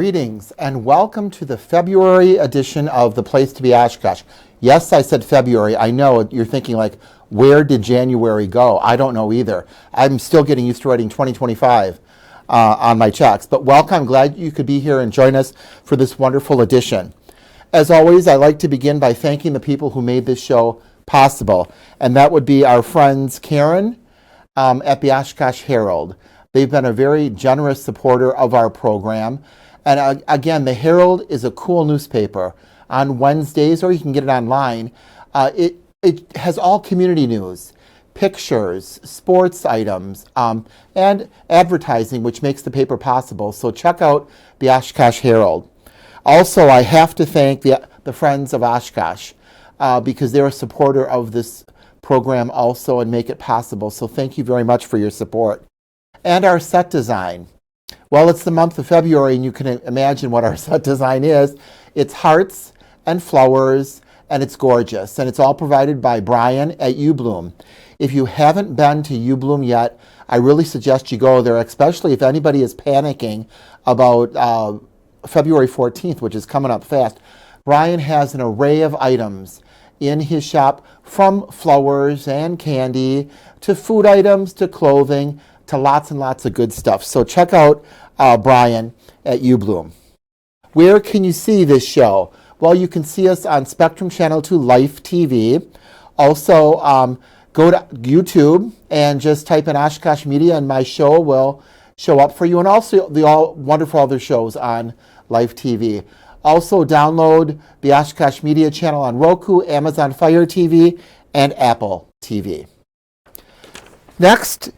Greetings and welcome to the February edition of The Place to Be Oshkosh. Yes, I said February. I know you're thinking like, where did January go? I don't know either. I'm still getting used to writing 2025 on my checks. But welcome. I'm glad you could be here and join us for this wonderful edition. As always, I'd like to begin by thanking the people who made this show possible. And that would be our friends Karen at the Oshkosh Herald. They've been a very generous supporter of our program. And again, the Herald is a cool newspaper on Wednesdays, or you can get it online. It has all community news, pictures, sports items, and advertising, which makes the paper possible. So check out the Oshkosh Herald. Also, I have to thank the Friends of Oshkosh because they're a supporter of this program also and make it possible. So thank you very much for your support. And our set design. Well, it's the month of February, and you can imagine what our set design is. It's hearts and flowers, and it's gorgeous. And it's all provided by Brian at UBloom. If you haven't been to UBloom yet, I really suggest you go there, especially if anybody is panicking about February 14th, which is coming up fast. Brian has an array of items in his shop, from flowers and candy to food items to clothing to lots and lots of good stuff. So check out Brian at UBloom. Where can you see this show? Well, you can see us on Spectrum Channel 2 Life TV. Also, go to YouTube and just type in Oshkosh Media and my show will show up for you. And also the wonderful other shows on Life TV. Also download the Oshkosh Media channel on Roku, Amazon Fire TV, and Apple TV. Next,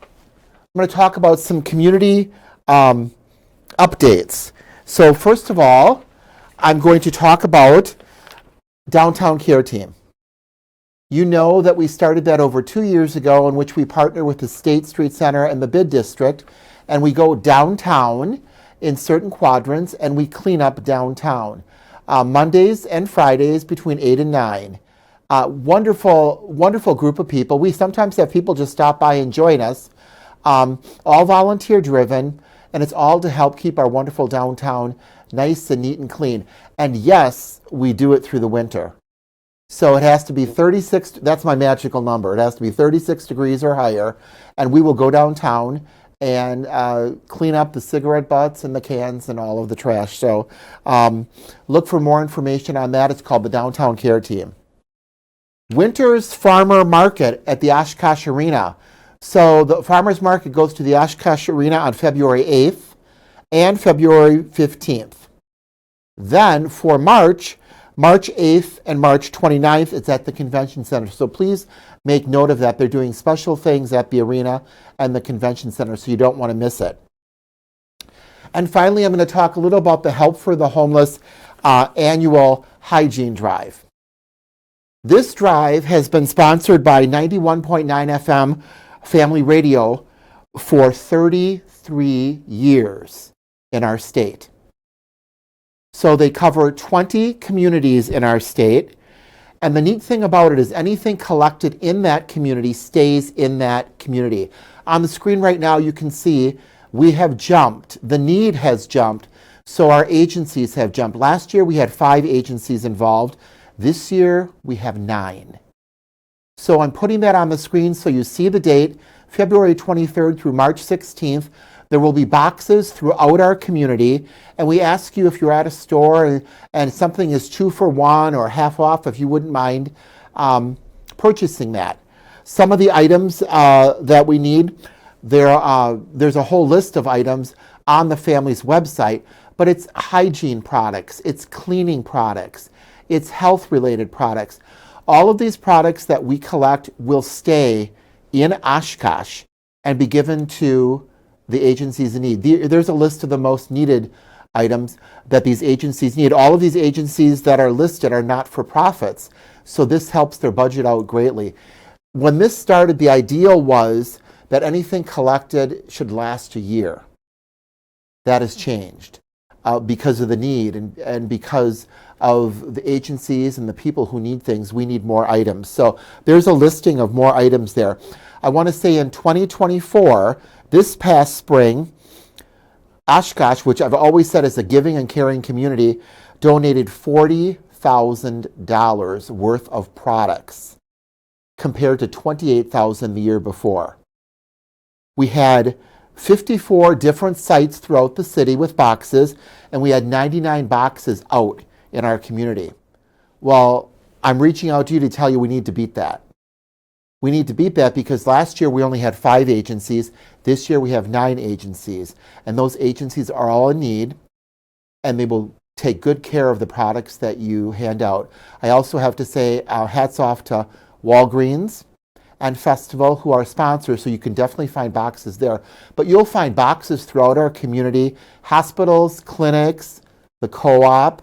I'm going to talk about some community updates. So first of all, I'm going to talk about Downtown Care Team. You know that we started that over 2 years ago, in which we partner with the State Street Center and the Bid District, and we go downtown in certain quadrants and we clean up downtown. Mondays and Fridays between 8 and 9. Wonderful, wonderful group of people. We sometimes have people just stop by and join us. All volunteer driven, and it's all to help keep our wonderful downtown nice and neat and clean. And yes, we do it through the winter. So it has to be 36, that's my magical number. It has to be 36 degrees or higher, and we will go downtown and clean up the cigarette butts and the cans and all of the trash. So look for more information on that. It's called the Downtown Care Team. Winter's Farmer Market at the Oshkosh Arena. So the farmers market goes to the Oshkosh Arena on February 8th and February 15th. Then for March 8th and March 29th, it's at the Convention Center. So please make note of that. They're doing special things at the arena and the Convention Center, so you don't want to miss it. And finally, I'm going to talk a little about the Help for the Homeless annual hygiene drive. This drive has been sponsored by 91.9 FM Family Radio for 33 years in our state. So they cover 20 communities in our state. And the neat thing about it is anything collected in that community stays in that community. On the screen right now, you can see we have jumped. The need has jumped. So our agencies have jumped. Last year, we had 5 agencies involved. This year, we have 9. So I'm putting that on the screen so you see the date, February 23rd through March 16th. There will be boxes throughout our community, and we ask you if you're at a store and something is 2 for 1 or half off, if you wouldn't mind purchasing that. Some of the items that we need, there's a whole list of items on the family's website, but it's hygiene products, it's cleaning products, it's health-related products. All of these products that we collect will stay in Oshkosh and be given to the agencies in need. There's a list of the most needed items that these agencies need. All of these agencies that are listed are not-for-profits, so this helps their budget out greatly. When this started, the ideal was that anything collected should last a year. That has changed because of the need and because of the agencies and the people who need things. We need more items. So there's a listing of more items there. I want to say in 2024, this past spring, Oshkosh, which I've always said is a giving and caring community, donated $40,000 worth of products compared to $28,000 the year before. We had 54 different sites throughout the city with boxes, and we had 99 boxes out in our community. Well, I'm reaching out to you to tell you we need to beat that. We need to beat that because last year we only had 5 agencies. This year we have 9 agencies, and those agencies are all in need, and they will take good care of the products that you hand out. I also have to say hats off to Walgreens and Festival, who are sponsors, so you can definitely find boxes there. But you'll find boxes throughout our community, hospitals, clinics, the co-op,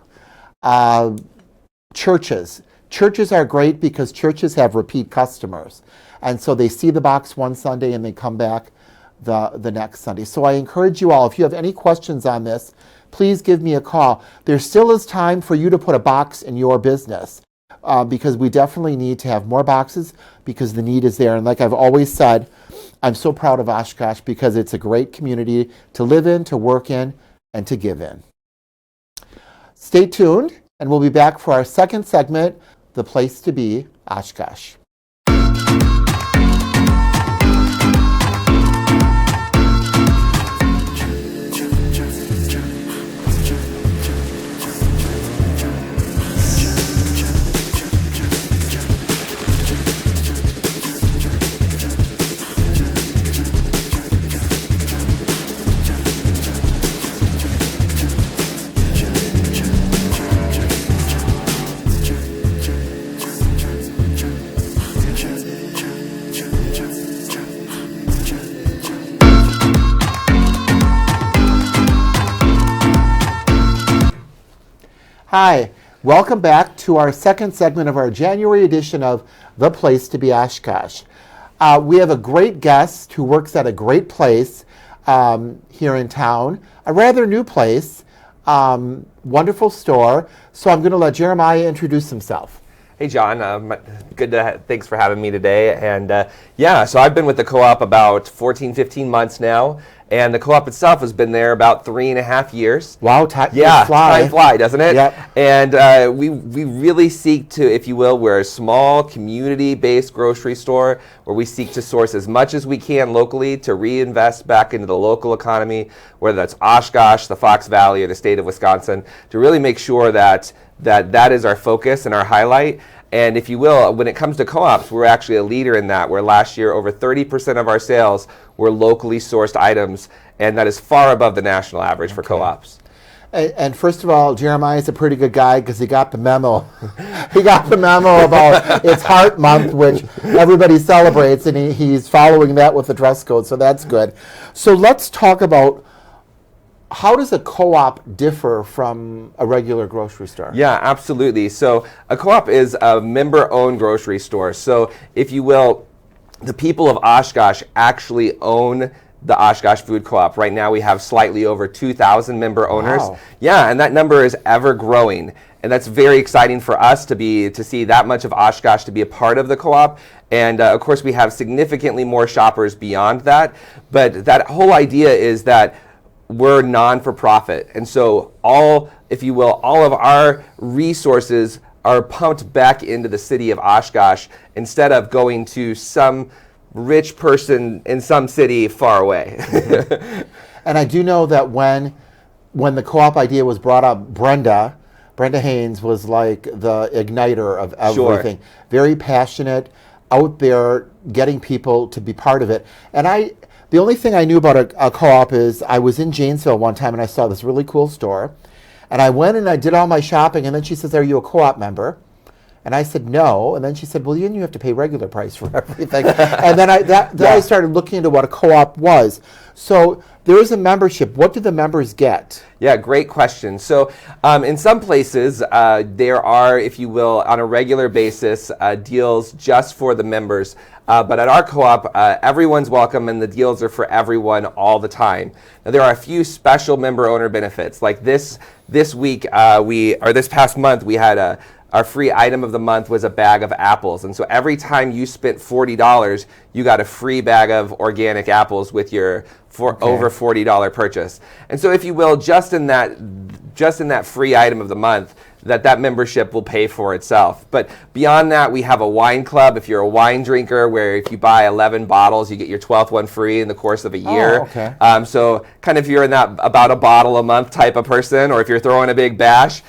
churches. Churches are great because churches have repeat customers. And so they see the box one Sunday and they come back the next Sunday. So I encourage you all, if you have any questions on this, please give me a call. There still is time for you to put a box in your business. Because we definitely need to have more boxes because the need is there. And like I've always said, I'm so proud of Oshkosh because it's a great community to live in, to work in, and to give in. Stay tuned, and we'll be back for our second segment, The Place to Be, Oshkosh. Hi, welcome back to our second segment of our January edition of The Place to Be Oshkosh. We have a great guest who works at a great place here in town, a rather new place, wonderful store. So I'm going to let Jeremiah introduce himself. Hey John, thanks for having me today. And so I've been with the co-op about 14, 15 months now. And the co-op itself has been there about 3.5 years. Wow, time fly, doesn't it? Yep. And we really seek to, if you will, we're a small community-based grocery store where we seek to source as much as we can locally to reinvest back into the local economy, whether that's Oshkosh, the Fox Valley, or the state of Wisconsin, to really make sure that is our focus and our highlight. And if you will, when it comes to co-ops, we're actually a leader in that, where last year over 30% of our sales were locally sourced items, and that is far above the national average for co-ops. And first of all, Jeremiah is a pretty good guy because he got the memo. He got the memo about it's Heart Month, which everybody celebrates, and he's following that with the dress code, so that's good. So let's talk about, how does a co-op differ from a regular grocery store? Yeah, absolutely. So a co-op is a member-owned grocery store. So if you will, the people of Oshkosh actually own the Oshkosh Food Co-op. Right now we have slightly over 2,000 member owners. Wow. Yeah, and that number is ever growing. And that's very exciting for us to see that much of Oshkosh to be a part of the co-op. And of course we have significantly more shoppers beyond that. But that whole idea is that we're non-for-profit, and so all of our resources are pumped back into the city of Oshkosh instead of going to some rich person in some city far away. And I do know that when the co-op idea was brought up, Brenda Haynes was like the igniter of everything. Sure. Very passionate, out there, getting people to be part of it. And the only thing I knew about a co-op is I was in Janesville one time and I saw this really cool store. And I went and I did all my shopping, and then she says, "Are you a co-op member?" And I said, "No." And then she said, "Well, you have to pay regular price for everything." And then I started looking into what a co-op was. So there is a membership. What do the members get? Yeah, great question. So in some places, there are, if you will, on a regular basis, deals just for the members. But at our co-op, everyone's welcome, and the deals are for everyone all the time. Now, there are a few special member owner benefits. Like this week, this past month, we had our free item of the month was a bag of apples. And so every time you spent $40, you got a free bag of organic apples with your over $40 purchase. And so if you will, just in that free item of the month, that membership will pay for itself. But beyond that, we have a wine club. If you're a wine drinker, where if you buy 11 bottles, you get your 12th one free in the course of a year. So kind of if you're in that about a bottle a month type of person, or if you're throwing a big bash,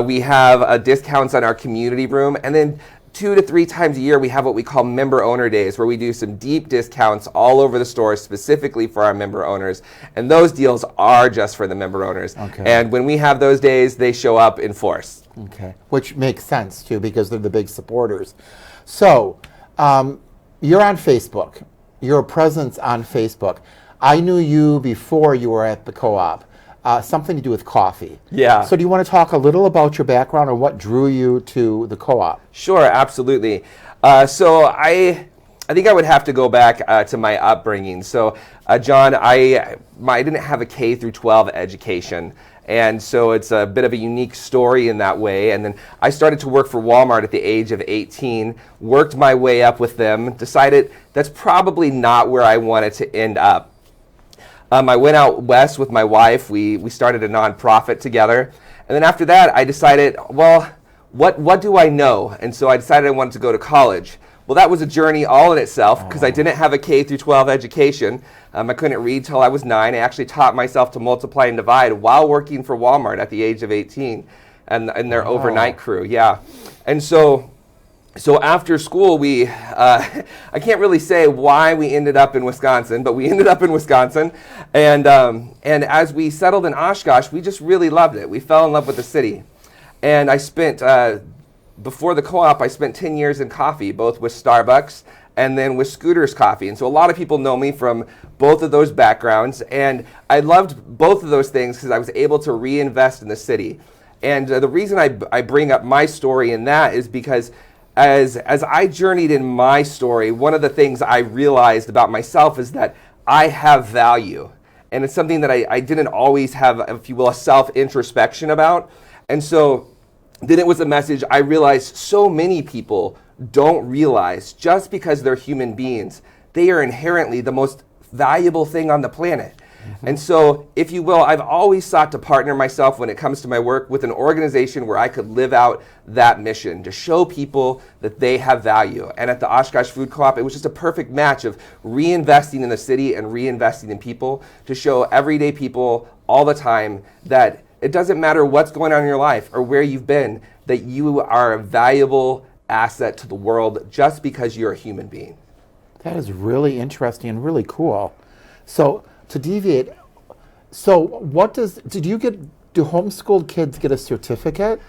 we have discounts on our community room. And then 2 to 3 times a year, we have what we call member owner days, where we do some deep discounts all over the store specifically for our member owners. And those deals are just for the member owners. And when we have those days, they show up in force. Which makes sense too, because they're the big supporters. So you're on Facebook. You're a presence on Facebook. I knew you before you were at the co-op. Something to do with coffee. So do you want to talk a little about your background or what drew you to the co-op? Sure, absolutely. So I think I would have to go back to my upbringing. So John, I didn't have a K through 12 education. And so it's a bit of a unique story in that way. And then I started to work for Walmart at the age of 18, worked my way up with them, decided that's probably not where I wanted to end up. I went out west with my wife. We started a nonprofit together. And then after that, I decided, well, what do I know? And so I decided I wanted to go to college. Well, that was a journey all in itself, because I didn't have a K through 12 education. I couldn't read till I was 9. I actually taught myself to multiply and divide while working for Walmart at the age of 18 and their overnight crew. And so after school, I can't really say why we ended up in Wisconsin, but we ended up in Wisconsin. And as we settled in Oshkosh, we just really loved it. We fell in love with the city. And I spent, before the co-op, I spent 10 years in coffee, both with Starbucks and then with Scooter's Coffee. And so a lot of people know me from both of those backgrounds. And I loved both of those things because I was able to reinvest in the city. And the reason I bring up my story in that is because as I journeyed in my story, one of the things I realized about myself is that I have value. And it's something that I didn't always have, if you will, a self-introspection about. And so then it was a message I realized so many people don't realize just because they're human beings, they are inherently the most valuable thing on the planet. And so, if you will, I've always sought to partner myself when it comes to my work with an organization where I could live out that mission, to show people that they have value. And at the Oshkosh Food Co-op, it was just a perfect match of reinvesting in the city and reinvesting in people, to show everyday people all the time that it doesn't matter what's going on in your life or where you've been, that you are a valuable asset to the world just because you're a human being. That is really interesting and really cool. So to deviate, so do homeschooled kids get a certificate?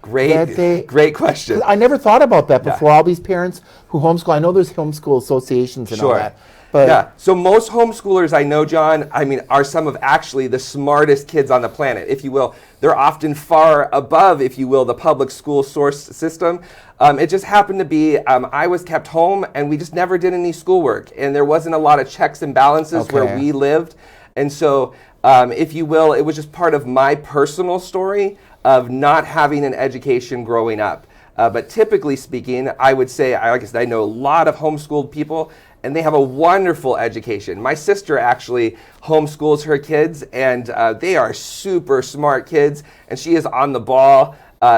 Great question. I never thought about that before. All these parents who homeschool, I know there's homeschool associations and all that. But so most homeschoolers I know, John, are some of actually the smartest kids on the planet, if you will. They're often far above, if you will, the public school source system. It just happened to be, I was kept home and we just never did any schoolwork. And there wasn't a lot of checks and balances where we lived. And so, if you will, it was just part of my personal story of not having an education growing up. But typically speaking, I would say, like I said, I know a lot of homeschooled people, and they have a wonderful education. My sister actually homeschools her kids, and they are super smart kids, and she is on the ball.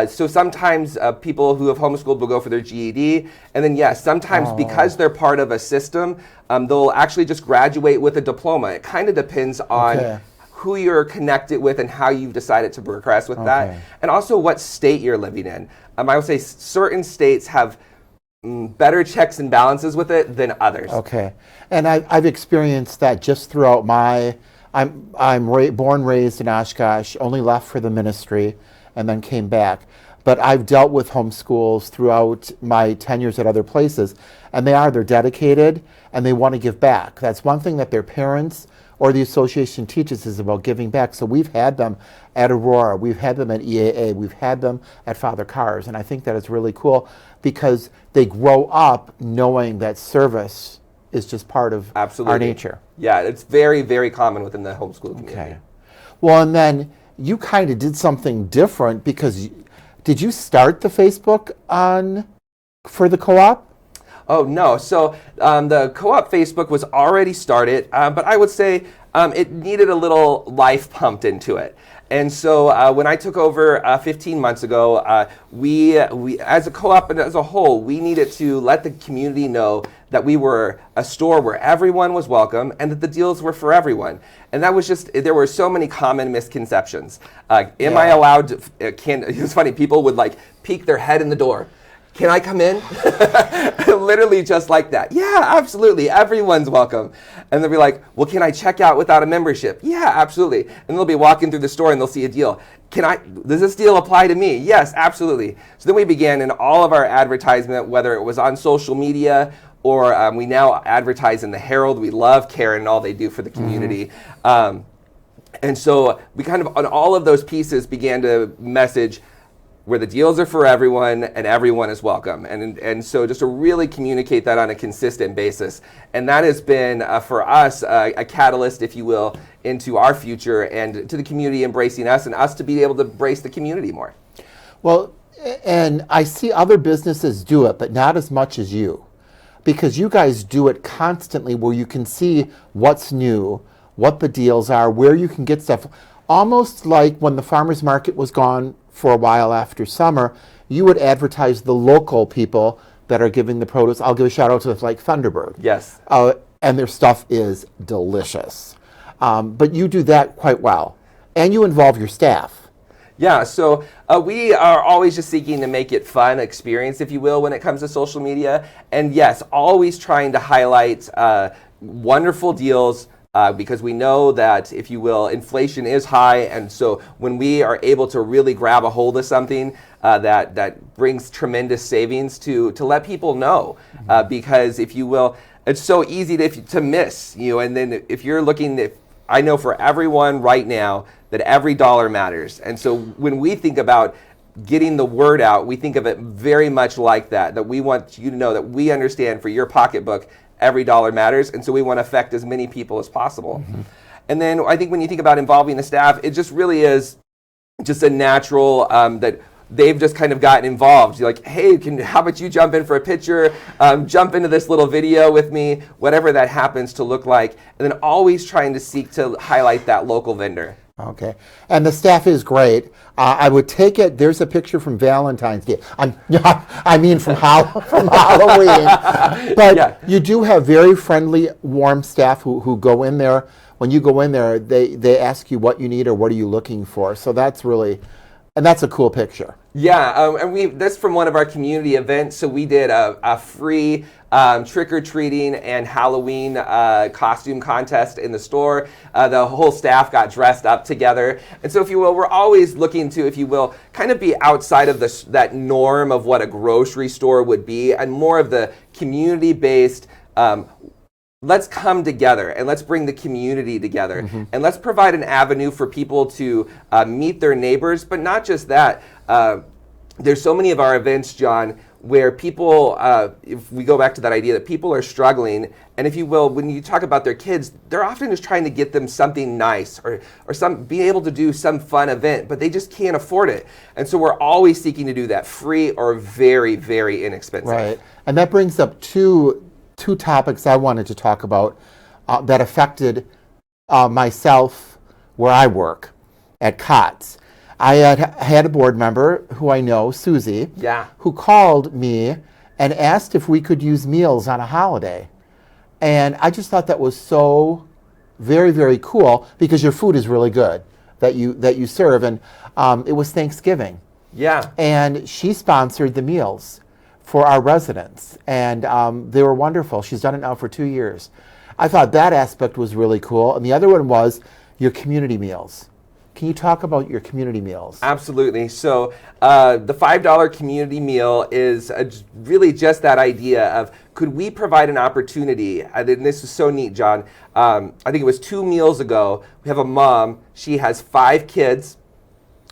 So sometimes people who have homeschooled will go for their GED, and then sometimes because they're part of a system, they'll actually just graduate with a diploma. It kind of depends on who you're connected with and how you've decided to progress with that, and also what state you're living in. I would say certain states have better checks and balances with it than others. And I've experienced that just throughout I'm born, raised in Oshkosh, only left for the ministry, and then came back. But I've dealt with homeschools throughout my tenures at other places, and they're dedicated, and they want to give back. That's one thing that their parents or the association teaches is about giving back. So we've had them at Aurora, we've had them at EAA, we've had them at Father Carr's, and I think that is really cool because they grow up knowing that service is just part of our nature. Yeah, it's very, very common within the homeschool community. Well, and then you kind of did something different because did you start the Facebook for the co-op? Oh, no. So the co-op Facebook was already started, but I would say it needed a little life pumped into it. And so when I took over 15 months ago, we as a co-op and as a whole, we needed to let the community know that we were a store where everyone was welcome and that the deals were for everyone. And that was just, there were so many common misconceptions. Am I allowed to, it was funny, people would like peek their head in the door. Can I come in? Literally just like that. Yeah, absolutely. Everyone's welcome. And they'll be like, well, can I check out without a membership? Yeah, absolutely. And they'll be walking through the store and they'll see a deal. Does this deal apply to me? Yes, absolutely. So then we began in all of our advertisement, whether it was on social media or we now advertise in the Herald. We love Karen and all they do for the community. And so we kind of, on all of those pieces, began to message where the deals are for everyone and everyone is welcome. And so just to really communicate that on a consistent basis. And that has been, for us, a catalyst, if you will, into our future and to the community embracing us and us to be able to embrace the community more. Well, and I see other businesses do it, but not as much as you. Because you guys do it constantly where you can see what's new, what the deals are, where you can get stuff. Almost like when the farmer's market was gone for a while after summer, you would advertise the local people that are giving the produce. I'll give a shout out to like Thunderbird. Yes. And their stuff is delicious. But you do that quite well. And you involve your staff. Yeah, so we are always just seeking to make it fun experience, if you will, when it comes to social media. And yes, always trying to highlight wonderful deals, because we know that, if you will, inflation is high, and so when we are able to really grab a hold of something that brings tremendous savings to let people know, because, if you will, it's so easy to miss, and then if you're looking, I know for everyone right now that every dollar matters, and so when we think about getting the word out, we think of it very much like that we want you to know that we understand for your pocketbook, every dollar matters, and so we want to affect as many people as possible. And then I think when you think about involving the staff, it just really is just a natural that they've just kind of gotten involved. You're like, hey, how about you jump in for a picture, jump into this little video with me, whatever that happens to look like, and then always trying to seek to highlight that local vendor. Okay, and the staff is great. I would take it. There's a picture from Valentine's Day. I mean from Halloween. But yeah, you do have very friendly, warm staff who go in there. When you go in there, they ask you what you need or what are you looking for. So that's really, and that's a cool picture. Yeah, and that's from one of our community events. So we did a free trick-or-treating and Halloween costume contest in the store. The whole staff got dressed up together. And so, if you will, we're always looking to, if you will, kind of be outside of that norm of what a grocery store would be and more of the community-based, let's come together and let's bring the community together and let's provide an avenue for people to meet their neighbors. But not just that. There's so many of our events, John, where people, if we go back to that idea that people are struggling, and if you will, when you talk about their kids, they're often just trying to get them something nice or be able to do some fun event, but they just can't afford it. And so we're always seeking to do that free or very, very inexpensive. Right, and that brings up two topics I wanted to talk about that affected myself where I work at COTS. I had a board member who I know, Susie, who called me and asked if we could use meals on a holiday. And I just thought that was so very, very cool because your food is really good that you serve. And it was Thanksgiving. Yeah. And she sponsored the meals for our residents. And they were wonderful. She's done it now for 2 years. I thought that aspect was really cool. And the other one was your community meals. Can you talk about your community meals? Absolutely. So the $5 community meal is really just that idea of, could we provide an opportunity? And this is so neat, John. I think it was 2 meals ago. We have a mom. She has 5 kids.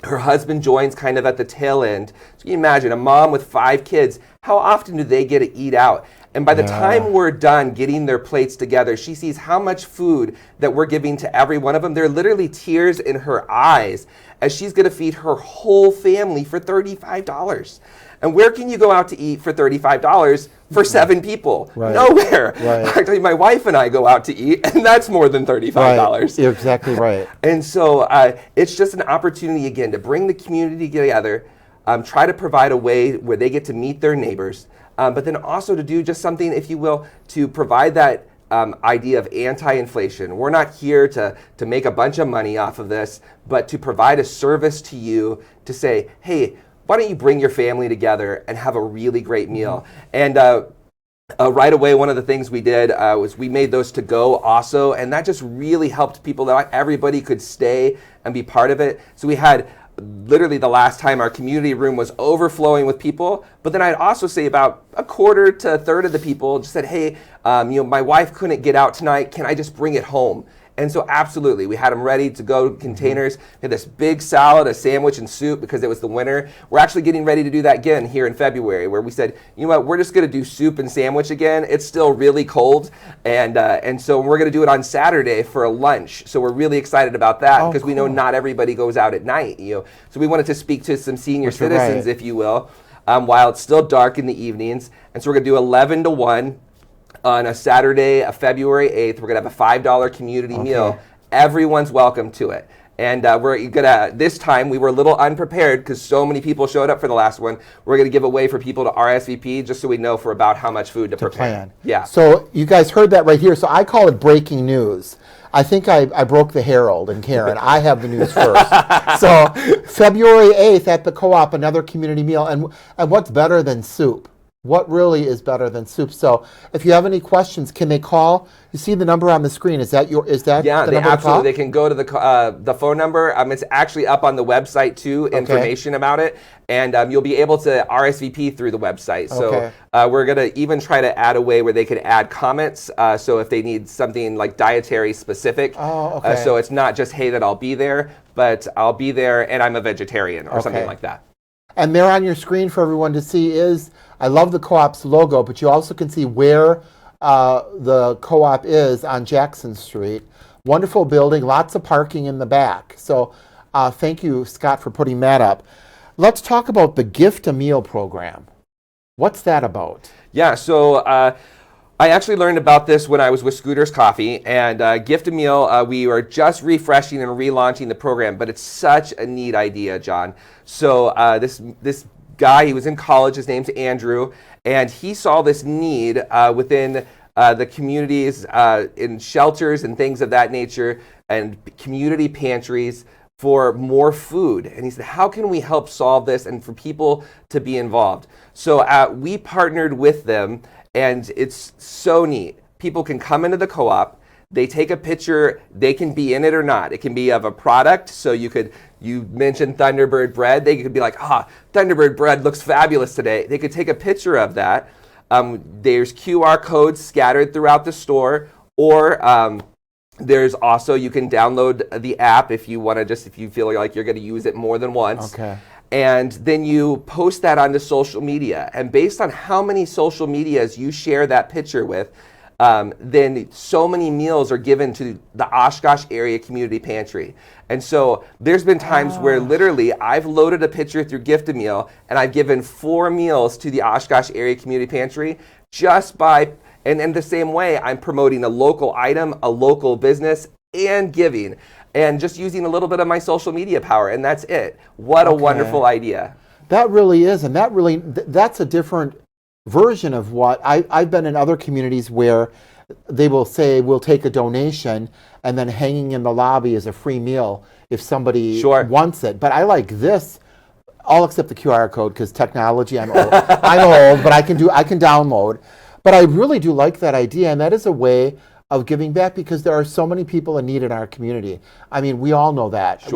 Her husband joins kind of at the tail end. So you can imagine a mom with 5 kids. How often do they get to eat out? And by the Yeah. time we're done getting their plates together, she sees how much food that we're giving to every one of them. There are literally tears in her eyes as she's going to feed her whole family for $35. And where can you go out to eat for $35 for 7 people? Right. Nowhere. Right. Actually, my wife and I go out to eat, and that's more than $35. Right. You're exactly right. And so it's just an opportunity, again, to bring the community together, try to provide a way where they get to meet their neighbors, but then also to do just something, if you will, to provide that idea of anti-inflation. We're not here to make a bunch of money off of this, but to provide a service to you to say, hey, why don't you bring your family together and have a really great meal? And right away, one of the things we did was we made those to go also, and that just really helped people. That everybody could stay and be part of it. So we had literally the last time our community room was overflowing with people, but then I'd also say about a quarter to a third of the people just said, hey, my wife couldn't get out tonight. Can I just bring it home? And so absolutely, we had them ready to go containers. We had this big salad, a sandwich, and soup because it was the winter. We're actually getting ready to do that again here in February, where we said, you know what, we're just going to do soup and sandwich again. It's still really cold, and so we're going to do it on Saturday for a lunch. So we're really excited about that because we know not everybody goes out at night. So we wanted to speak to some senior citizens, if you will, while it's still dark in the evenings. And so we're going to do 11 to 1. On a Saturday, February 8th, we're going to have a $5 community meal. Everyone's welcome to it. And we're going to, this time, we were a little unprepared because so many people showed up for the last one. We're going to give away for people to RSVP just so we know for about how much food to prepare. Plan. Yeah. So you guys heard that right here. So I call it breaking news. I think I broke the Herald and Karen. I have the news first. So February 8th at the Co-op, another community meal. And what's better than soup? What really is better than soup? So if you have any questions, can they call? You see the number on the screen. Is that the they number absolutely. They can go to the phone number. It's actually up on the website too, information about it. And you'll be able to RSVP through the website. So we're going to even try to add a way where they could add comments. So if they need something like dietary specific. So it's not just, hey, that I'll be there, but I'll be there and I'm a vegetarian or something like that. And there on your screen for everyone to see is, I love the Co-op's logo, but you also can see where the Co-op is on Jackson Street. Wonderful building, lots of parking in the back. So thank you, Scott, for putting that up. Let's talk about the Gift a Meal program. What's that about? Yeah, so I actually learned about this when I was with Scooter's Coffee, and Gift a Meal, we are just refreshing and relaunching the program, but it's such a neat idea, John. So this guy, he was in college, his name's Andrew, and he saw this need within the communities, in shelters and things of that nature, and community pantries for more food. And he said, how can we help solve this and for people to be involved? So we partnered with them, and it's so neat. People can come into the co-op, they take a picture, they can be in it or not. It can be of a product, so you mentioned Thunderbird bread, they could be like, Thunderbird bread looks fabulous today. They could take a picture of that. There's QR codes scattered throughout the store, or there's also, you can download the app if you want to, if you feel like you're going to use it more than once. And then you post that onto social media. And based on how many social medias you share that picture with, then so many meals are given to the Oshkosh area community pantry. And so there's been times where literally I've loaded a picture through Gift a Meal and I've given 4 meals to the Oshkosh area community pantry just by, and in the same way, I'm promoting a local item, a local business, and giving, and just using a little bit of my social media power, and that's it. What a wonderful idea. That really is, and that's a different version of what I've been in other communities where they will say we'll take a donation and then hanging in the lobby is a free meal if somebody wants it. But I like this, all except the QR code, because technology, I'm old. I'm old, but I can download. But I really do like that idea, and that is a way of giving back because there are so many people in need in our community. I mean, we all know that.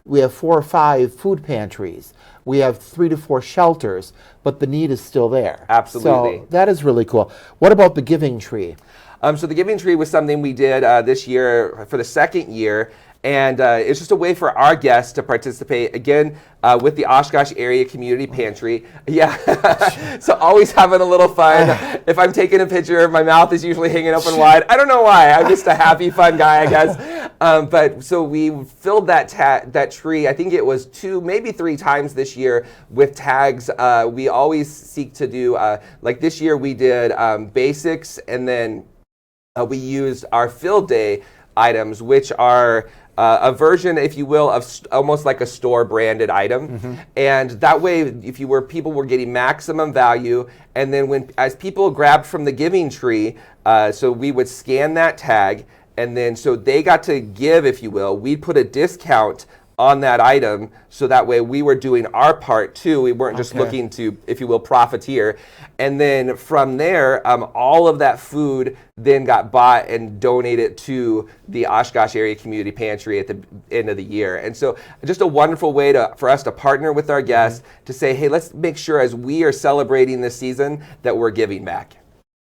We have 4 or 5 food pantries. We have 3 to 4 shelters, but the need is still there. Absolutely. So that is really cool. What about the Giving Tree? So the Giving Tree was something we did this year for the second year. And it's just a way for our guests to participate, again, with the Oshkosh Area Community Pantry. Yeah, so always having a little fun. If I'm taking a picture, my mouth is usually hanging open wide. I don't know why. I'm just a happy, fun guy, I guess. But so we filled that tree, I think it was 2, maybe 3 times this year with tags. We always seek to do, like this year we did basics, and then we used our field day items, which are a version, if you will, of almost like a store branded item. And that way, people were getting maximum value. And then as people grabbed from the Giving Tree, so we would scan that tag, and then so they got to give, if you will, we'd put a discount on that item, so that way we were doing our part too. We weren't just looking to, if you will, profiteer. And then from there, all of that food then got bought and donated to the Oshkosh Area Community Pantry at the end of the year. And so just a wonderful way for us to partner with our guests to say, hey, let's make sure as we are celebrating this season that we're giving back.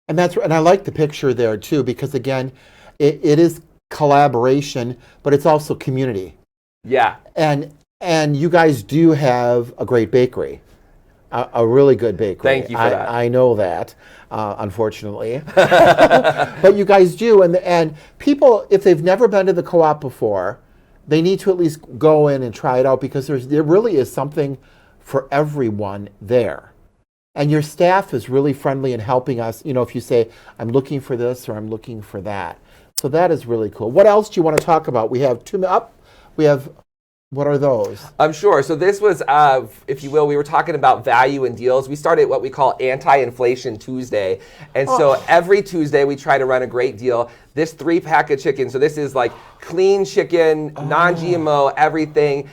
And I like the picture there too, because again, it is collaboration, but it's also community. Yeah. And you guys do have a great bakery, a really good bakery. Thank you for that. I know that, unfortunately. But you guys do. And people, if they've never been to the co-op before, they need to at least go in and try it out, because there really is something for everyone there. And your staff is really friendly in helping us, if you say, I'm looking for this or I'm looking for that. So that is really cool. What else do you want to talk about? We have 2 up. What are those? Sure. So this was, if you will, we were talking about value and deals. We started what we call Anti-Inflation Tuesday. And so every Tuesday we try to run a great deal. This 3-pack of chicken, so this is like clean chicken, non-GMO, everything.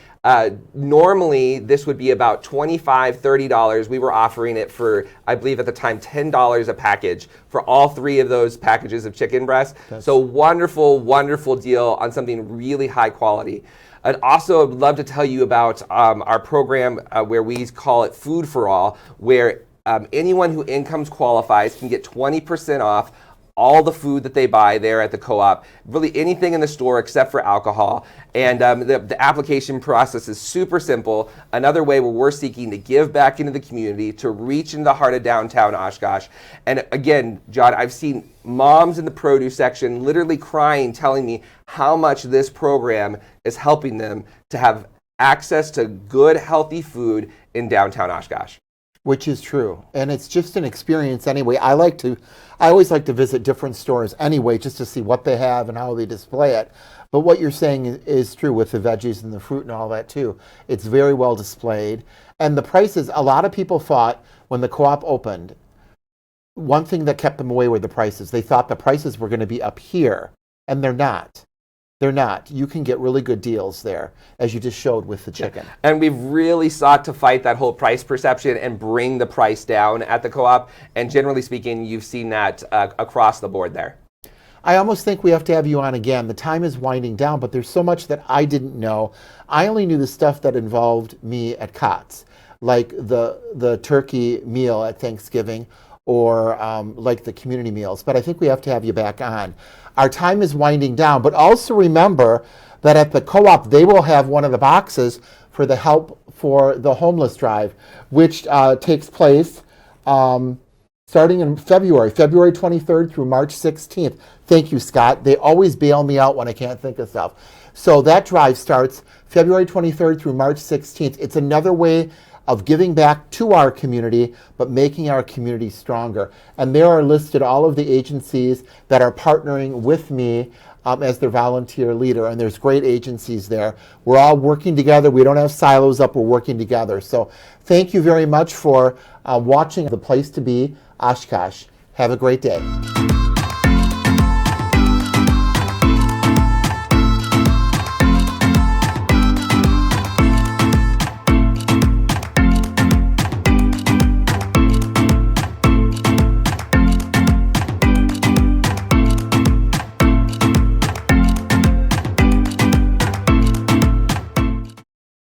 Normally this would be about $25, $30. We were offering it for, I believe at the time, $10 a package for all 3 of those packages of chicken breast. So wonderful, wonderful deal on something really high quality. I'd also love to tell you about our program where we call it Food for All, where anyone who incomes qualifies can get 20% off all the food that they buy there at the co-op, really anything in the store except for alcohol. And the application process is super simple. Another way where we're seeking to give back into the community, to reach into the heart of downtown Oshkosh. And again, John, I've seen moms in the produce section literally crying, telling me how much this program is helping them to have access to good, healthy food in downtown Oshkosh. Which is true. And it's just an experience anyway. I always like to visit different stores anyway, just to see what they have and how they display it. But what you're saying is true with the veggies and the fruit and all that too. It's very well displayed. And the prices, a lot of people thought when the co-op opened, one thing that kept them away were the prices. They thought the prices were going to be up here, and they're not. They're not. You can get really good deals there, as you just showed with the chicken. And we've really sought to fight that whole price perception and bring the price down at the co-op. And generally speaking, you've seen that across the board there. I almost think we have to have you on again. The time is winding down, but there's so much that I didn't know. I only knew the stuff that involved me at COTS, like the turkey meal at Thanksgiving, or like the community meals. But I think we have to have you back on. Our time is winding down, but also remember that at the co-op, they will have one of the boxes for the Help for the Homeless Drive, which takes place starting in February 23rd through March 16th. Thank you, Scott. They always bail me out when I can't think of stuff. So that drive starts February 23rd through March 16th. It's another way of giving back to our community, but making our community stronger. And there are listed all of the agencies that are partnering with me as their volunteer leader, and there's great agencies there. We're all working together. We don't have silos up. We're working together. So thank you very much for watching The Place to Be, Oshkosh. Have a great day.